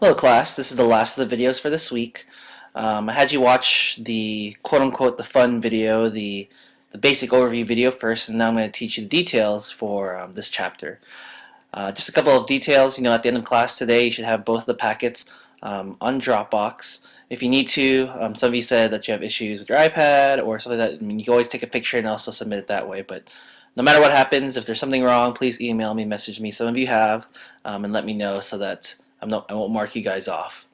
Hello class, this is the last of the videos for this week. I had you watch the quote-unquote the fun video, the basic overview video first, and now I'm going to teach you the details for this chapter. Just a couple of details, at the end of class today you should have both the packets on Dropbox. If you need to, some of you said that you have issues with your iPad or something like that. You can always take a picture and also submit it that way, but no matter what happens, if there's something wrong, please email me, message me. Some of you have, and let me know so that I won't mark you guys off.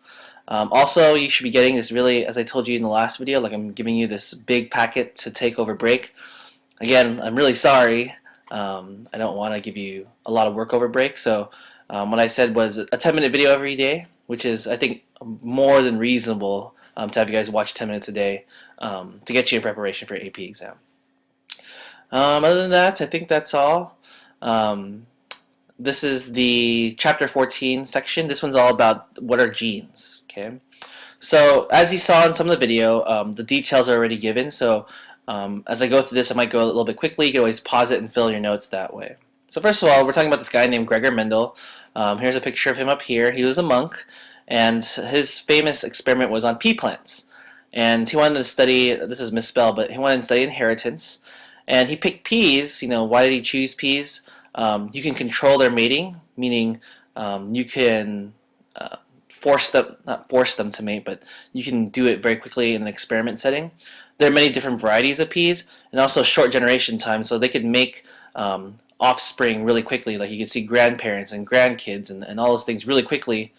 Also, you should be getting this really, as I told you in the last video, like I'm giving you this big packet to take over break. Again, I'm really sorry. I don't want to give you a lot of work over break, so what I said was a 10-minute video every day, which is, I think, more than reasonable to have you guys watch 10 minutes a day to get you in preparation for AP exam. Other than that, I think that's all. This is the chapter 14 section. This one's all about what are genes. Okay, so as you saw in some of the video, the details are already given. So as I go through this, I might go a little bit quickly. You can always pause it and fill your notes that way. So first of all, we're talking about this guy named Gregory Mendel. Here's a picture of him up here. He was a monk, and his famous experiment was on pea plants. And he wanted to study, this is misspelled, but he wanted to study inheritance. And he picked peas. Why did he choose peas? You can control their mating, meaning you can not force them to mate, but you can do it very quickly in an experiment setting. There are many different varieties of peas, and also short generation time, so they could make offspring really quickly. Like you can see grandparents and grandkids and all those things really quickly.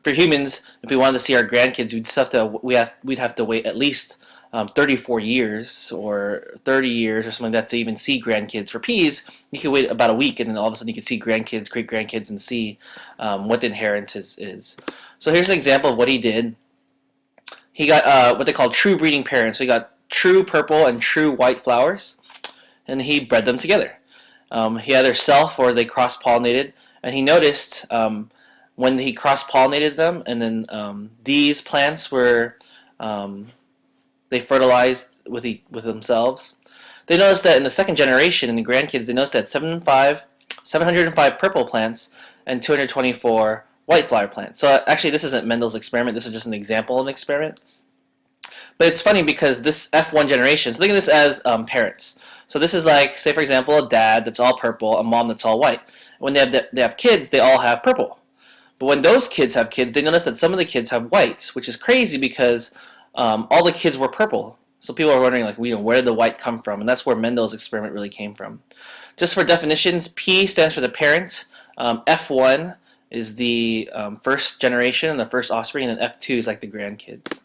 For humans, if we wanted to see our grandkids, we'd have to wait at least 34 years or 30 years or something like that to even see grandkids. For peas, you could wait about a week, and then all of a sudden you could see grandkids, great-grandkids, and see what the inheritance is. So here's an example of what he did. He got what they call true breeding parents. So he got true purple and true white flowers, and he bred them together. He either self or they cross-pollinated, and he noticed when he cross-pollinated them, and then these plants were they fertilized with themselves. They noticed that in the second generation, in the grandkids, they noticed that 705 purple plants and 224 white flower plants. So actually, this isn't Mendel's experiment. This is just an example of an experiment. But it's funny because this F1 generation, so think of this as parents. So this is like, say for example, a dad that's all purple, a mom that's all white. When they have kids, they all have purple. But when those kids have kids, they notice that some of the kids have white, which is crazy because all the kids were purple. So people are wondering, like, where did the white come from? And that's where Mendel's experiment really came from. Just for definitions, P stands for the parent. F1 is the first generation, the first offspring, and then F2 is like the grandkids.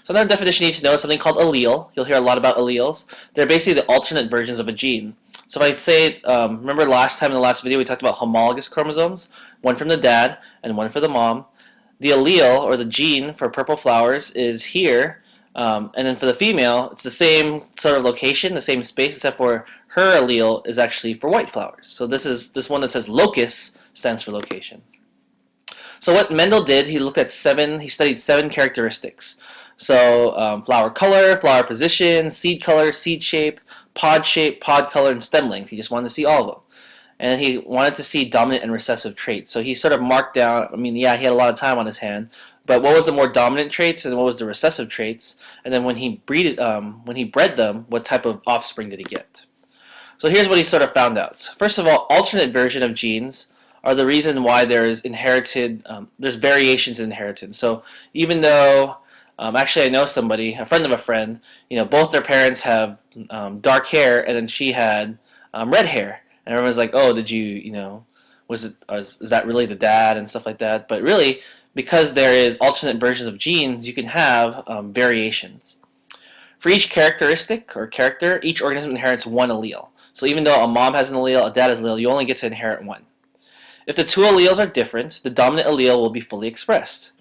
So another definition you need to know is something called allele. You'll hear a lot about alleles. They're basically the alternate versions of a gene. So if I say, remember last time in the last video we talked about homologous chromosomes, one from the dad and one for the mom. The allele, or the gene for purple flowers, is here, and then for the female, it's the same sort of location, the same space, except for her allele is actually for white flowers. So this one that says locus stands for location. So what Mendel did, he studied 7 characteristics. So flower color, flower position, seed color, seed shape, pod color, and stem length. He just wanted to see all of them. And he wanted to see dominant and recessive traits. So he sort of marked down, yeah, he had a lot of time on his hand, but what was the more dominant traits and what was the recessive traits? And then when he bred them, what type of offspring did he get? So here's what he sort of found out. First of all, alternate version of genes are the reason why there's variations in inheritance. So even though, actually I know somebody, a friend of a friend, both their parents have dark hair, and then she had red hair. And everyone's like, oh, did you, is that really the dad and stuff like that? But really, because there is alternate versions of genes, you can have variations. For each characteristic or character, each organism inherits one allele. So even though a mom has an allele, a dad has an allele, you only get to inherit one. If the two alleles are different, the dominant allele will be fully expressed.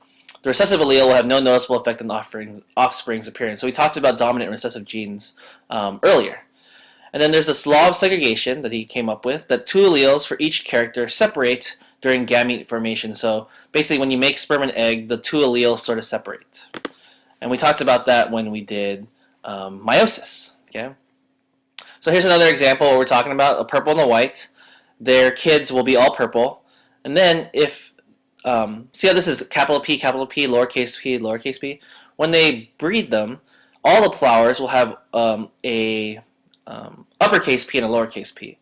The recessive allele will have no noticeable effect on the offspring's appearance. So we talked about dominant and recessive genes earlier. And then there's this law of segregation that he came up with, that 2 alleles for each character separate during gamete formation. So basically when you make sperm and egg, the 2 alleles sort of separate. And we talked about that when we did meiosis. Okay? So here's another example where we're talking about a purple and a white. Their kids will be all purple. And then if see how this is capital P, lowercase p. When they breed them, all the flowers will have a uppercase p and a lowercase p.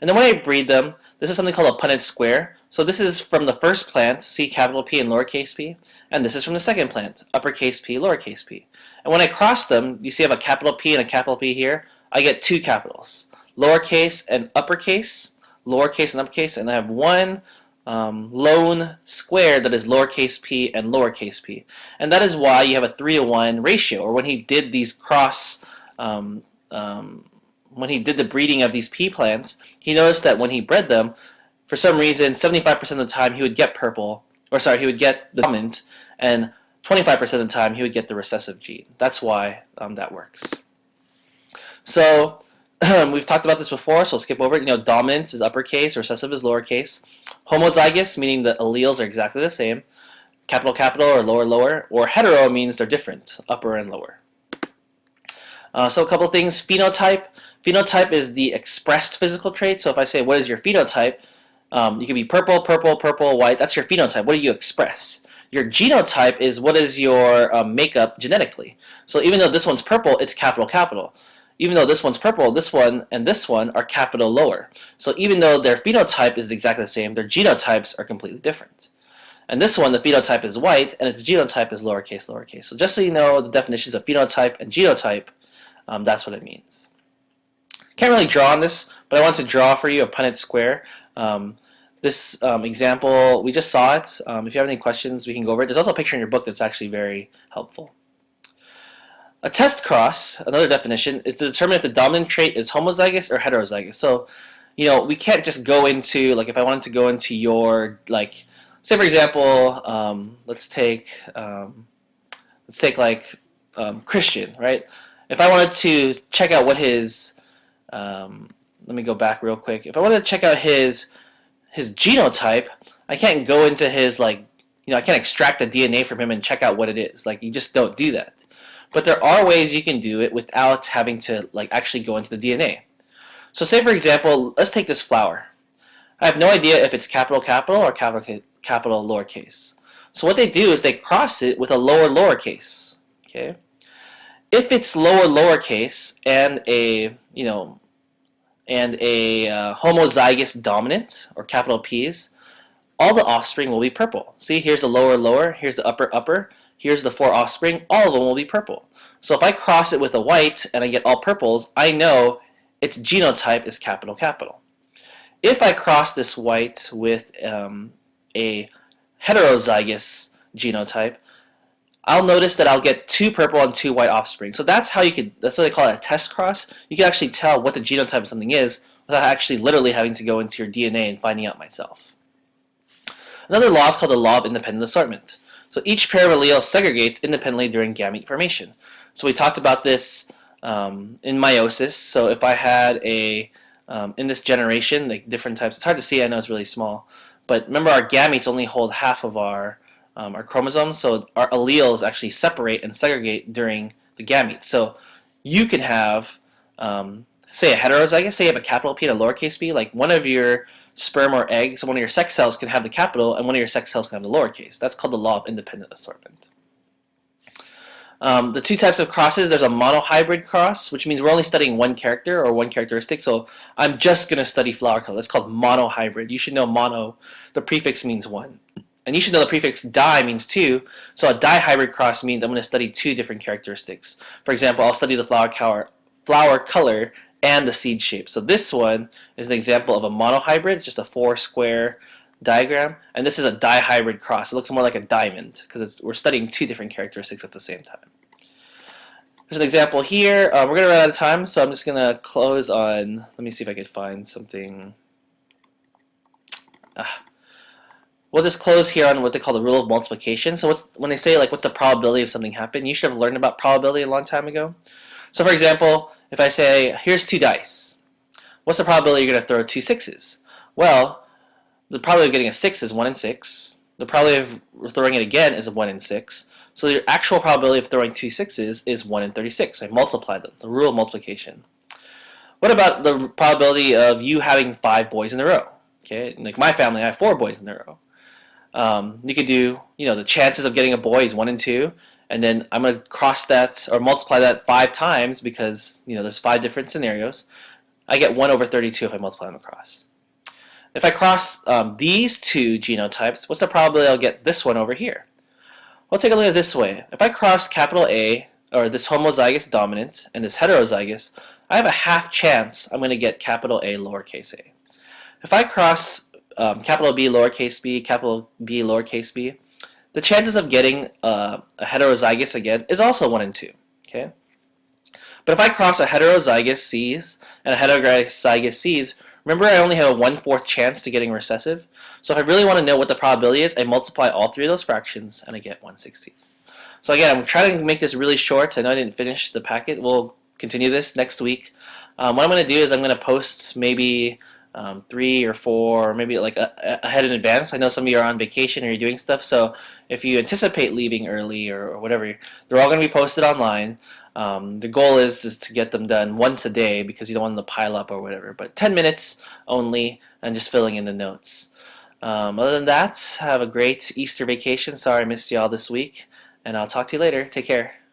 And then when I breed them, this is something called a Punnett Square. So this is from the first plant, see capital P and lowercase p, and this is from the second plant, uppercase p, lowercase p. And when I cross them, you see I have a capital P and a capital P here, I get two capitals, lowercase and uppercase, lowercase and uppercase, and I have one lone square that is lowercase p and lowercase p. And that is why you have a 3-to-1 ratio, or when he did these when he did the breeding of these pea plants, he noticed that when he bred them, for some reason, 75% of the time he would get he would get the dominant, and 25% of the time he would get the recessive gene. That's why that works. So we've talked about this before, so I'll skip over it. Dominant is uppercase, recessive is lowercase. Homozygous, meaning the alleles are exactly the same. Capital or lower. Or hetero means they're different, upper and lower. So a couple of things. Phenotype. Phenotype is the expressed physical trait. So if I say, what is your phenotype? You can be purple, white. That's your phenotype. What do you express? Your genotype is what is your makeup genetically. So even though this one's purple, it's capital. Even though this one's purple, this one and this one are capital lower. So even though their phenotype is exactly the same, their genotypes are completely different. And this one, the phenotype is white, and its genotype is lowercase. So just so you know the definitions of phenotype and genotype, that's what it means. Can't really draw on this, but I want to draw for you a Punnett Square. This example, we just saw it. If you have any questions, we can go over it. There's also a picture in your book that's actually very helpful. A test cross, another definition, is to determine if the dominant trait is homozygous or heterozygous. So, we can't just go into, if I wanted to go into your, say for example, let's take Christian, right? If I wanted to check out what his, let me go back real quick. If I wanted to check out his genotype, I can't go into his, I can't extract the DNA from him and check out what it is. You just don't do that. But there are ways you can do it without having to actually go into the DNA. So say for example, let's take this flower. I have no idea if it's capital or capital lowercase. So what they do is they cross it with a lowercase. Okay. If it's lowercase and a homozygous dominant or capital P's, all the offspring will be purple. See, here's the lower, here's the upper, here's the 4 offspring, all of them will be purple. So if I cross it with a white and I get all purples, I know its genotype is capital. If I cross this white with a heterozygous genotype, I'll notice that I'll get 2 purple and 2 white offspring. So that's what they call it a test cross. You can actually tell what the genotype of something is without actually literally having to go into your DNA and finding out myself. Another law is called the law of independent assortment. So each pair of alleles segregates independently during gamete formation. So we talked about this in meiosis. So if I had in this generation, different types, it's hard to see, I know it's really small, but remember our gametes only hold half of our chromosomes, so our alleles actually separate and segregate during the gamete. So you can have, say a heterozygous, say you have a capital P and a lowercase p, one of your sperm or egg, so one of your sex cells can have the capital and one of your sex cells can have the lowercase. That's called the law of independent assortment. The 2 types of crosses, there's a monohybrid cross, which means we're only studying one character or one characteristic. So I'm just going to study flower color. It's called monohybrid. You should know mono, the prefix means 1. And you should know the prefix di means 2. So a dihybrid cross means I'm going to study 2 different characteristics. For example, I'll study the flower color and the seed shape. So this one is an example of a monohybrid. It's just a 4 square diagram, and this is a dihybrid cross. It looks more like a diamond because we're studying 2 different characteristics at the same time. There's an example here. We're going to run out of time, so I'm just going to close on, let me see if I can find something. We'll just close here on what they call the rule of multiplication. So when they say what's the probability of something happening, you should have learned about probability a long time ago. So for example, if I say, here's 2 dice, what's the probability you're going to throw 2 6s? Well, the probability of getting a 6 is 1 in 6. The probability of throwing it again is 1 in 6. So your actual probability of throwing 2 6s is 1 in 36. I multiplied them, the rule of multiplication. What about the probability of you having 5 boys in a row? Okay, like my family, I have 4 boys in a row. You could do, the chances of getting a boy is 1 in 2, and then I'm going to cross that or multiply that 5 times because, there's 5 different scenarios. I get 1 over 32 if I multiply them across. If I cross these 2 genotypes, what's the probability I'll get this one over here? Well, take a look at it this way. If I cross capital A, or this homozygous dominant, and this heterozygous, I have a half chance I'm going to get capital A lowercase a. If I cross capital B lowercase b, capital B lowercase b, the chances of getting a heterozygous again is also 1 in 2. Okay? But if I cross a heterozygous C's and a heterozygous C's, remember I only have a 1/4 chance to getting recessive. So if I really want to know what the probability is, I multiply all 3 of those fractions and I get 1/16. So again, I'm trying to make this really short. I know I didn't finish the packet. We'll continue this next week. What I'm going to do is I'm going to post maybe 3 or 4, or maybe like ahead in advance. I know some of you are on vacation or you're doing stuff, so if you anticipate leaving early or whatever, they're all going to be posted online. The goal is to get them done once a day because you don't want them to pile up or whatever. But 10 minutes only, and just filling in the notes. Other than that, have a great Easter vacation. Sorry I missed you all this week, and I'll talk to you later. Take care.